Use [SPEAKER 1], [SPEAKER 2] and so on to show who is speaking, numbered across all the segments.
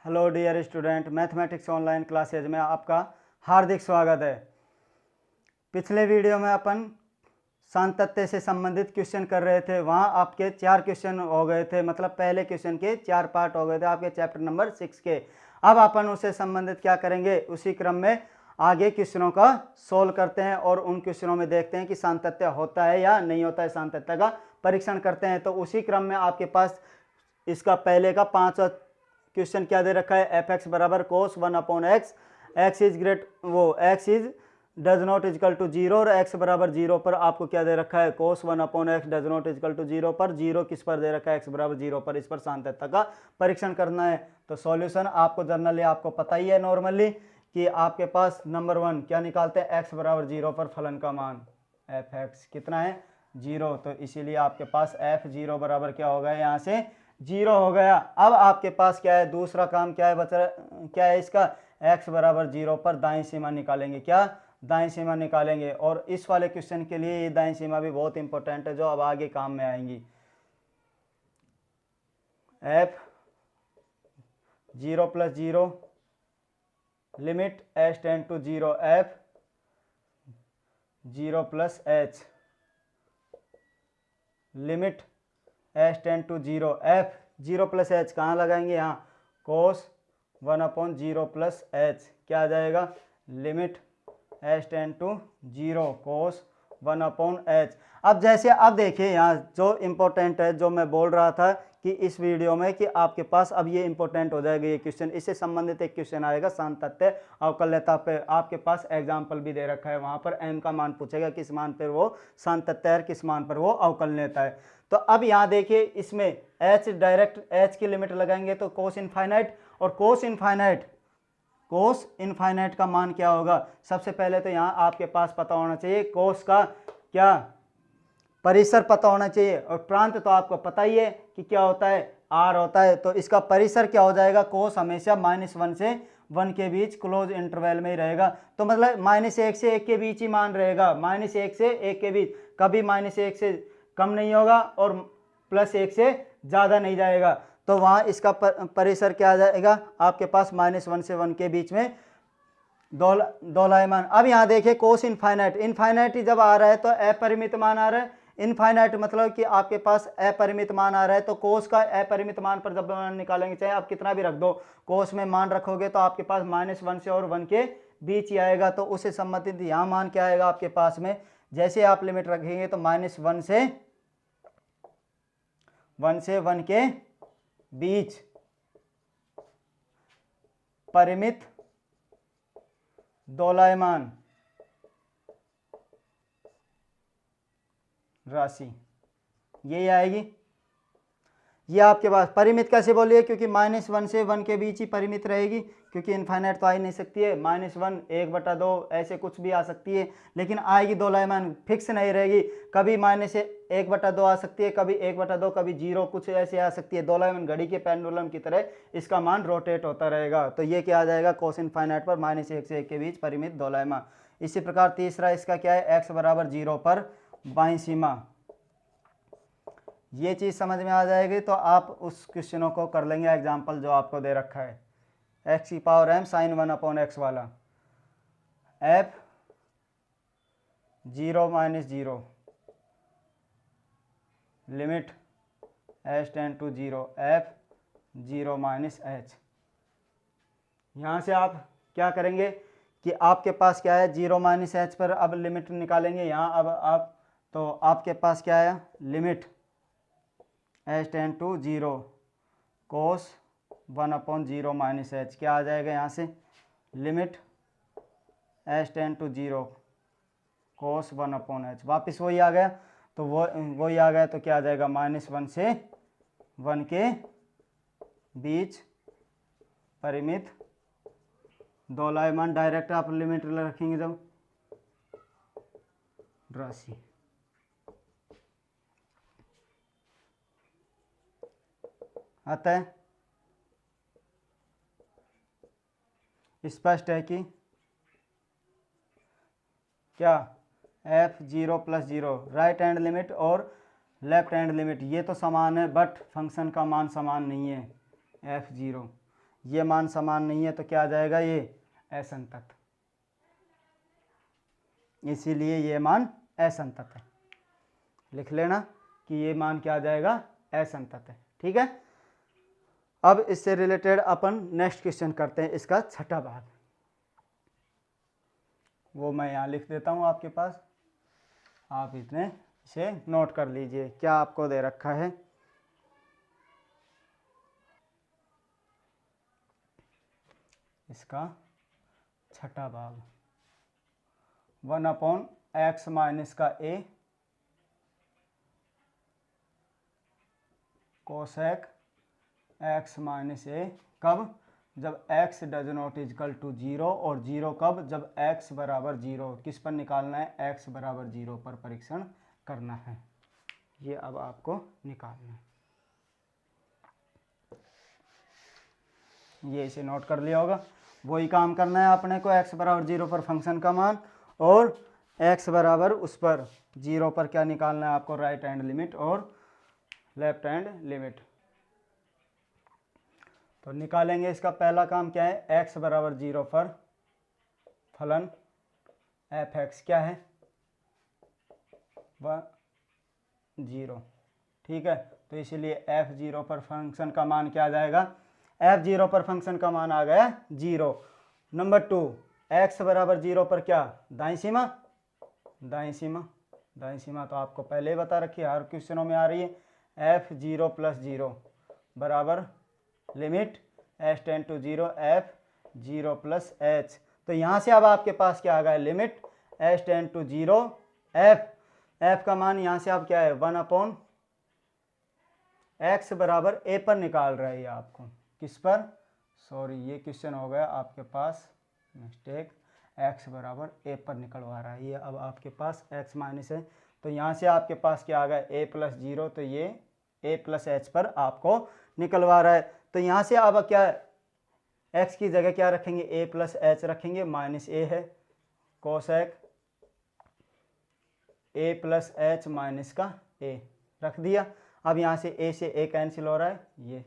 [SPEAKER 1] Hello dear student, mathematics online classes में आपका हार्दिक स्वागत है। पिछले वीडियो में अपन सातत्य से संबंधित क्वेश्चन कर रहे थे। वहाँ आपके 4 क्वेश्चन हो गए थे, मतलब पहले क्वेश्चन के 4 पार्ट हो गए थे आपके चैप्टर नंबर 6 के। अब अपन उससे संबंधित क्या करेंगे, उसी क्रम में आगे क्वेश्चनों का सोल्व करते हैं और उन क्वेश्चनों में देखते हैं कि सातत्य होता है या नहीं होता है, सातत्य का परीक्षण करते हैं। तो उसी क्रम में आपके पास इसका पहले का 5वां क्वेश्चन क्या दे रखा है, एफ एक्स बराबर cos 1/x, x is great x is does not equal to 0 और एक्स बराबर 0 पर आपको क्या दे रखा है, cos 1/x does not equal to 0 पर 0 किस पर दे रखा है, एक्स बराबर 0 पर। इस पर सातत्य का परीक्षण करना है। तो सॉल्यूशन आपको जनरली आपको पता ही है नॉर्मली कि आपके पास नंबर 1 क्या निकालते हैं, एक्स बराबर 0 पर फलन का मान एफ एक्स कितना है, 0। तो इसीलिए आपके पास एफ 0 बराबर क्या हो गया, यहाँ से 0 हो गया। अब आपके पास क्या है, दूसरा काम क्या है बचा, क्या है इसका, x बराबर 0 पर दाईं सीमा निकालेंगे। क्या दाईं सीमा निकालेंगे। और इस वाले क्वेश्चन के लिए ये दाईं सीमा भी बहुत इंपॉर्टेंट है, जो अब आगे काम में आएंगी। f 0 + 0 limit h tend to 0 f 0 + h limit h tend to 0 f 0 + h कहाँ लगाएंगे, यहाँ कोस 1/0 + h क्या आ जाएगा, limit h tend to 0 cos 1/h। अब जैसे अब देखिए यहाँ जो इम्पोर्टेंट है, जो मैं बोल रहा था कि इस वीडियो में कि आपके पास अब ये इंपॉर्टेंट हो जाएगा ये क्वेश्चन। इससे संबंधित एक क्वेश्चन आएगा सातत्य अवकल्यता पे। आपके पास एग्जाम्पल भी दे रखा है, वहाँ पर m का मान पूछेगा, किस मान पर वो सातत्य है, किस मान पर वो अवकलनीयता है। तो अब यहाँ देखिए इसमें h डायरेक्ट h की लिमिट लगाएंगे तो कोस इनफाइनाइट, और कोस इनफाइनाइट का मान क्या होगा। सबसे पहले तो यहाँ आपके पास पता होना चाहिए कोस का क्या परिसर पता होना चाहिए, और प्रांत तो आपको पता ही है कि क्या होता है, r होता है। तो इसका परिसर क्या हो जाएगा, कोस हमेशा -1 से 1 के बीच क्लोज इंटरवल में ही रहेगा। तो मतलब -1 से 1 के बीच ही मान रहेगा, -1 से 1 के बीच, कभी -1 से कम नहीं होगा और +1 से ज़्यादा नहीं जाएगा। तो वहाँ इसका परिसर क्या आ जाएगा आपके पास, -1 से 1 के बीच में दोलायमान। अब यहाँ देखिए कोस इनफाइनाइट जब आ रहा है तो अपरिमित मान आ रहा है। इनफाइनाइट मतलब कि आपके पास अपरिमित मान आ रहा है, तो कोस का अपरिमित मान पर जब मान निकालेंगे, चाहे आप कितना भी रख दो, कोस में मान रखोगे तो आपके पास -1 से और 1 के बीच ही आएगा। तो उससे संबंधित यहाँ मान क्या आएगा आपके पास में, जैसे आप लिमिट रखेंगे तो -1 से 1 के बीच परिमित दोलायमान राशि यही आएगी। ये आपके पास परिमित कैसे बोलिए, क्योंकि -1 से 1 के बीच ही परिमित रहेगी, क्योंकि इनफाइनाइट तो आ ही नहीं सकती है। -1 1/2 ऐसे कुछ भी आ सकती है, लेकिन आएगी दोलायमान, फिक्स नहीं रहेगी। कभी -1/2 आ सकती है, कभी 1/2, कभी 0, कुछ ऐसे आ सकती है। दोलायमान घड़ी के पेंडुलम की तरह इसका मान रोटेट होता रहेगा। तो ये क्या आ जाएगा, कोस इनफाइनाइट पर -1 से 1 के बीच परिमित दोलायमान। इसी प्रकार तीसरा इसका क्या है, x बराबर 0 पर बाईं सीमा। ये चीज़ समझ में आ जाएगी तो आप उस क्वेश्चनों को कर लेंगे एग्जाम्पल जो आपको दे रखा है, x⁻m sin 1/x वाला। f 0 - 0 limit h tend to 0 f 0 - h। यहाँ से आप क्या करेंगे कि आपके पास क्या है, 0 - h पर अब लिमिट निकालेंगे। यहाँ अब आप तो आपके पास क्या है, limit h tend to 0 cos 1/0 - h क्या आ जाएगा, यहाँ से limit h tend to 0 cos 1/h। वापस वही आ गया, तो वही आ गया, तो क्या आ जाएगा, -1 से 1 के बीच परिमित दोलायमान। डायरेक्ट आप लिमिट रखेंगे जब राशि। आता है, स्पष्ट है कि क्या f 0 + 0 राइट हैंड लिमिट और लेफ्ट हैंड लिमिट ये तो समान है, बट फंक्शन का मान समान नहीं है। f 0 ये मान समान नहीं है तो क्या आ जाएगा, ये असंतत, इसीलिए ये मान असंतत है। लिख लेना कि ये मान क्या आ जाएगा, असंतत है। ठीक है, अब इससे रिलेटेड अपन नेक्स्ट क्वेश्चन करते हैं, इसका छठा भाग, वो मैं यहाँ लिख देता हूँ आपके पास, आप इसे नोट कर लीजिए क्या आपको दे रखा है। इसका छठा भाग 1/x माइनस का a cosec x minus a, कब, जब x does not equal to 0, और 0 कब, जब x बराबर 0। किस पर निकालना है, x बराबर 0 पर परीक्षण करना है। ये अब आपको निकालना है, ये इसे नोट कर लिया होगा। वही काम करना है अपने को, x बराबर 0 पर फंक्शन का मान, और x बराबर उस पर 0 पर क्या निकालना है आपको, राइट हैंड लिमिट और लेफ्ट हैंड लिमिट। तो निकालेंगे, इसका पहला काम क्या है, x बराबर 0 पर फलन f(x) क्या है, 0। ठीक है, तो इसीलिए f(0) पर फंक्शन का मान क्या आ जाएगा, f(0) पर फंक्शन का मान आ गया 0। नंबर 2, x बराबर 0 पर क्या, दाईं सीमा, दाईं सीमा, दाईं सीमा तो आपको पहले ही बता रखी है, हर क्वेश्चनों में आ रही है, f(0 + 0) बराबर limit h tend to 0 f(0 + h)। तो यहाँ से अब आपके पास क्या आ गया, limit h tend to 0 f का मान यहाँ से अब क्या है, 1/x बराबर a पर निकाल रहा है आपको, किस पर, सॉरी ये क्वेश्चन हो गया आपके पास मिस्टेक, x बराबर a पर निकलवा रहा है। ये अब आपके पास x माइनस है, तो यहाँ से आपके पास क्या आ गया, a + 0, तो ये a + h पर आपको निकलवा रहा है। तो यहाँ से अब क्या है, x की जगह क्या रखेंगे, a + h रखेंगे, माइनस a है, कोसेक a + h माइनस का a रख दिया। अब यहाँ से a से a कैंसिल हो रहा है, ये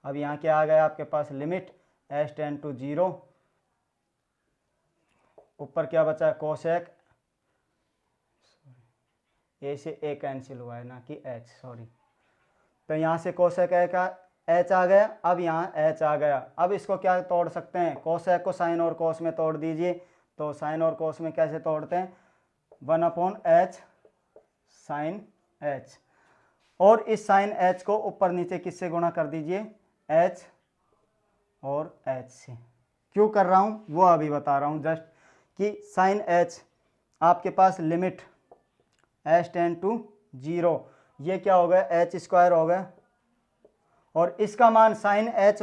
[SPEAKER 1] अब यहाँ क्या आ गया आपके पास, लिमिट h टेंड टू 0, ऊपर क्या बचा है, कोसेक a से a कैंसिल हुआ है ना कि h, सॉरी। तो यहाँ से कोसेक a का h आ गया, अब यहाँ h आ गया। अब इसको क्या तोड़ सकते हैं, कोसेक को साइन और कोस में तोड़ दीजिए। तो साइन और कोस में कैसे तोड़ते हैं, 1/h साइन h, और इस साइन h को ऊपर नीचे किससे गुणा कर दीजिए, h और h से। क्यों कर रहा हूँ वो अभी बता रहा हूँ, जस्ट कि साइन h आपके पास लिमिट h टेंड टू 0, ये क्या हो गया, h² हो गया, और इसका मान साइन h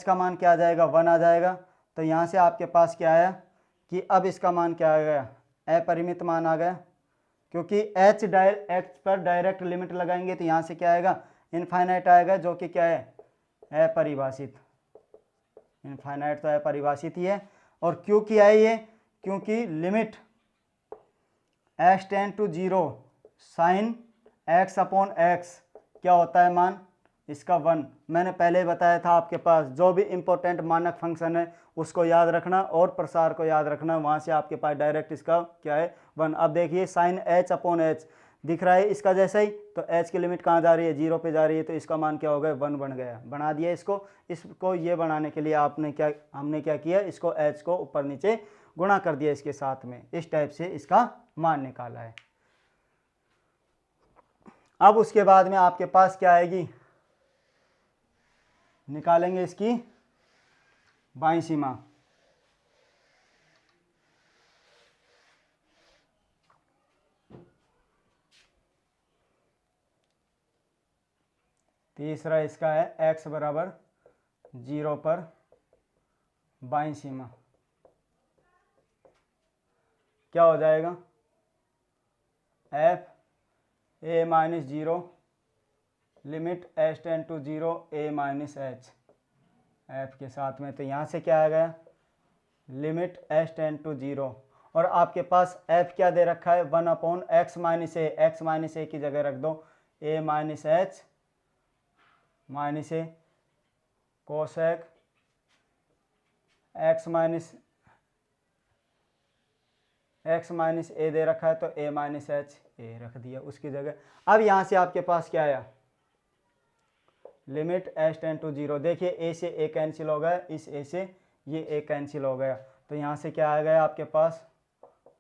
[SPEAKER 1] का मान क्या आ जाएगा, 1 आ जाएगा। तो यहाँ से आपके पास क्या आया कि अब इसका मान क्या आ गया, अपरिमित मान आ गया, क्योंकि h पर डायरेक्ट लिमिट लगाएंगे तो यहाँ से क्या आएगा, इनफाइनाइट आएगा, जो कि क्या है, अपरिभाषित। इनफाइनाइट तो अपरिभाषित ही है। और क्यों किया है ये, क्योंकि limit h tend to 0 sine x/x क्या होता है मान, इसका 1। मैंने पहले ही बताया था आपके पास, जो भी इंपॉर्टेंट मानक फंक्शन है उसको याद रखना और प्रसार को याद रखना, वहाँ से आपके पास डायरेक्ट इसका क्या है, 1। अब देखिए साइन h/h दिख रहा है इसका जैसा ही, तो h की लिमिट कहाँ जा रही है, 0 पे जा रही है, तो इसका मान क्या हो गया, 1 बन गया, बना दिया इसको ये बनाने के लिए हमने क्या किया, इसको h को ऊपर नीचे गुणा कर दिया इसके साथ में, इस टाइप से इसका मान निकाला है। अब उसके बाद में आपके पास क्या आएगी, निकालेंगे इसकी बाईं सीमा। तीसरा इसका है x बराबर 0 पर बाईं सीमा, क्या हो जाएगा, f a - 0 limit h tend to 0 a - h f के साथ में। तो यहाँ से क्या आ गया, लिमिट h टेंड टू 0, और आपके पास f क्या दे रखा है, 1/x - a, x - a की जगह रख दो a - h - a, cosec x minus a दे रखा है तो ए माइनस एच ए रख दिया उसकी जगह। अब यहाँ से आपके पास क्या आया, लिमिट एच टेंड टू 0। देखिए ए से ए कैंसिल हो गया, इस ए से ये ए कैंसिल हो गया, तो यहाँ से क्या आ गया आपके पास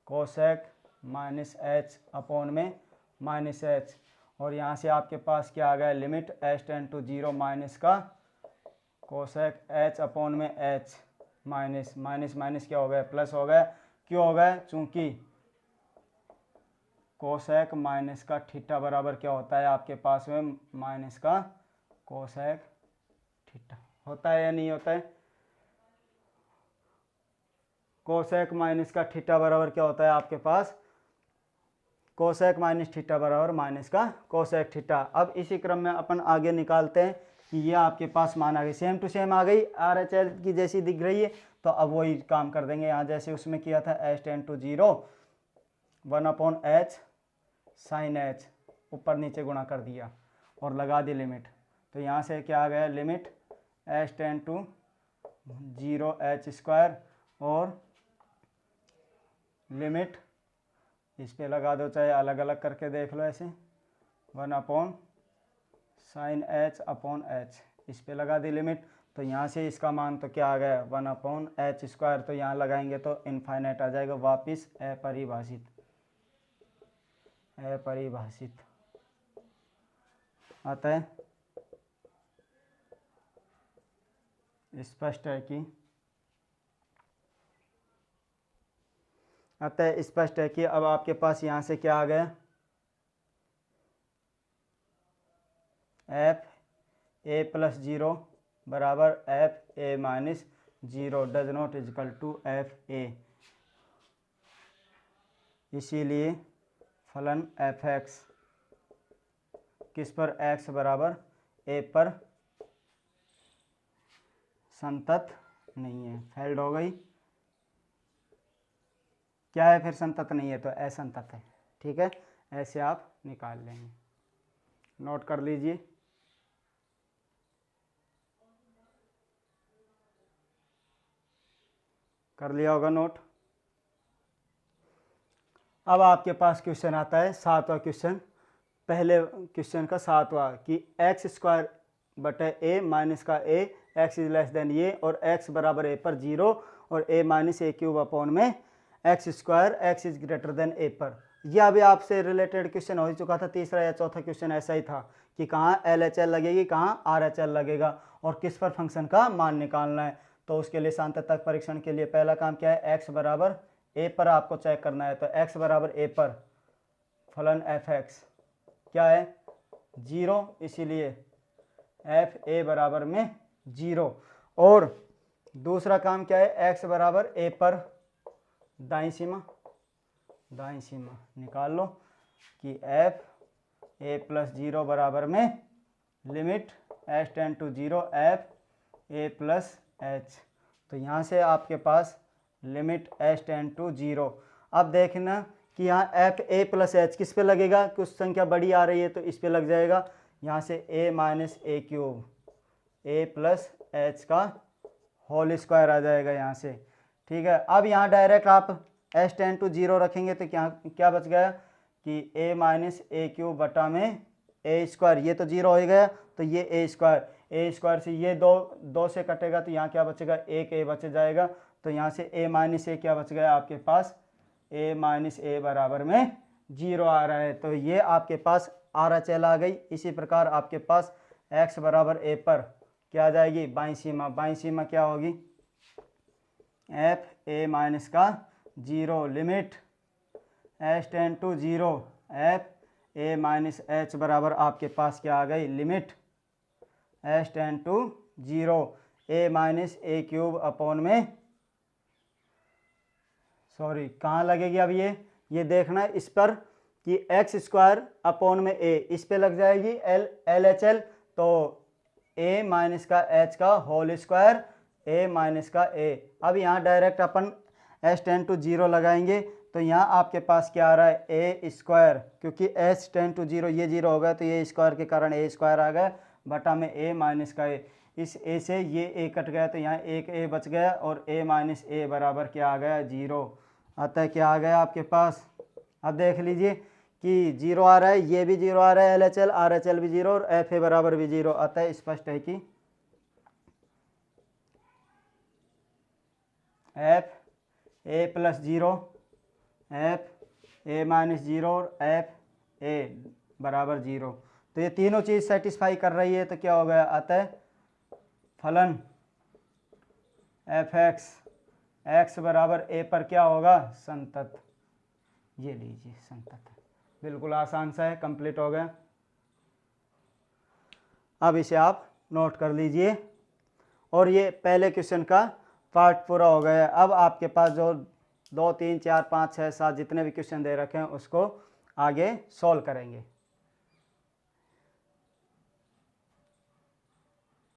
[SPEAKER 1] कोसेक माइनस एच अपॉन में माइनस एच, और यहाँ से आपके पास क्या आ गया, limit h tend to 0 minus का कोसेक एच अपॉन में एच माइनस माइनस माइनस क्या हो गया, प्लस हो गया। क्यों हो गया, चूंकि कोसेक माइनस का थीटा बराबर क्या होता है आपके पास में माइनस का कोसेक थीटा होता है या नहीं होता है। कोसेक माइनस का थीटा बराबर क्या होता है आपके पास, कोसेक माइनस थीटा बराबर माइनस का कोसेक थीटा। अब इसी क्रम में अपन आगे निकालते हैं कि ये आपके पास मान आ गई, सेम टू सेम आ गई, आर एच एल की जैसी दिख रही है, तो अब वही काम कर देंगे। यहाँ जैसे उसमें किया था h tend to 0 1 upon h sine h, ऊपर नीचे गुणा कर दिया और लगा दी लिमिट, तो यहाँ से क्या आ गया, limit h tend to 0 h square और लिमिट इस पे लगा दो, चाहे अलग अलग करके देख लो ऐसे, 1 upon sine h upon H, इस पे लगा दी लिमिट, तो यहाँ से इसका मान तो क्या आ गया 1 अपॉन एच स्क्वायर, तो यहाँ लगाएंगे तो इनफाइनाइट आ जाएगा, वापिस अपरिभाषित आता है। स्पष्ट है कि अतः स्पष्ट है कि अब आपके पास यहाँ से क्या आ गया, एफ ए प्लस 0 बराबर f a minus 0 does not equal to f a, इसीलिए फलन एफ एक्स किस पर, एक्स बराबर ए पर संतत नहीं है, फेल्ड हो गई। क्या है फिर, संतत नहीं है तो असंतत है, ठीक है, ऐसे आप निकाल लेंगे, नोट कर लीजिए। कर लिया होगा नोट। अब आपके पास क्वेश्चन आता है 7वां क्वेश्चन, पहले क्वेश्चन का 7वां, कि एक्स स्क्वायर बटे ए माइनस का a x is less than ये, और एक्स बराबर ए पर 0 और a minus a cube upon में x square x is greater than a पर। यह अभी आपसे रिलेटेड क्वेश्चन हो चुका था, तीसरा या चौथा क्वेश्चन ऐसा ही था कि कहाँ एल एच एल लगेगी, कहाँ आर एच एल लगेगा और किस पर फंक्शन का मान निकालना है। तो उसके लिए सांतत्य परीक्षण के लिए पहला काम क्या है, एक्स बराबर ए पर आपको चेक करना है, तो एक्स बराबर ए पर फलन एफ एक्स क्या है 0, इसीलिए एफ ए बराबर में 0। और दूसरा काम क्या है, एक्स बराबर ए पर दाईं सीमा निकाल लो कि एफ ए प्लस 0 बराबर में limit h tend to 0 f a plus h, तो यहाँ से आपके पास लिमिट एच टेंड टू 0। अब देखना कि यहाँ एफ ए प्लस एच किस पे लगेगा, कुछ संख्या बड़ी आ रही है तो इस पे लग जाएगा, यहाँ से ए minus a cube A plus H का होल स्क्वायर आ जाएगा यहाँ से, ठीक है। अब यहाँ डायरेक्ट आप एच टेंड टू 0 रखेंगे तो क्या बच गया कि ए माइनस ए क्यूब बटा में ए स्क्वायर, ये तो 0 हो गया, तो ये ए स्क्वायर से ये दो से कटेगा तो यहाँ क्या बचेगा, एक ए बच जाएगा, तो यहाँ से ए माइनस ए क्या बच गया आपके पास, ए माइनस ए बराबर में 0 आ रहा है, तो ये आपके पास आर एच एल आ गई। इसी प्रकार आपके पास एक्स बराबर ए पर क्या आ जाएगी, बाईं सीमा क्या होगी, एफ ए माइनस का 0 limit h tend to 0 f a minus h बराबर आपके पास क्या आ गई, limit h tend to 0 a minus a cube upon में, सॉरी कहाँ लगेगी अब ये देखना है इस पर कि एक्स स्क्वायर अपॉन में ए, इस पे लग जाएगी एल एच एल, तो ए माइनस का एच का होल स्क्वायर ए माइनस का ए। अब यहाँ डायरेक्ट अपन एच टेंड टू 0 लगाएंगे तो यहाँ आपके पास क्या आ रहा है, ए स्क्वायर, क्योंकि एच टेंड टू 0 ये 0 हो गया तो ये स्क्वायर के कारण ए स्क्वायर आ गया बटा में ए माइनस का ए, इस ए से ये ए कट गया तो यहाँ एक ए बच गया और a माइनस ए बराबर क्या आ गया 0। अतः क्या आ गया आपके पास, अब देख लीजिए कि 0 आ रहा है, ये भी 0 आ रहा है, LHL RHL भी 0 और FA बराबर भी 0। अतः स्पष्ट है कि F a plus 0, f a minus 0 और एफ ए बराबर 0। तो ये तीनों चीज़ सेटिस्फाई कर रही है, तो क्या हो गया, अतः फलन एफ एक्स बराबर ए पर क्या होगा, संतत। ये लीजिए संतत, बिल्कुल आसान सा है, कंप्लीट हो गया। अब इसे आप नोट कर लीजिए और ये पहले क्वेश्चन का पार्ट पूरा हो गया है। अब आपके पास जो 2, 3, 4, 5, 6, 7 जितने भी क्वेश्चन दे रखे हैं उसको आगे सॉल्व करेंगे।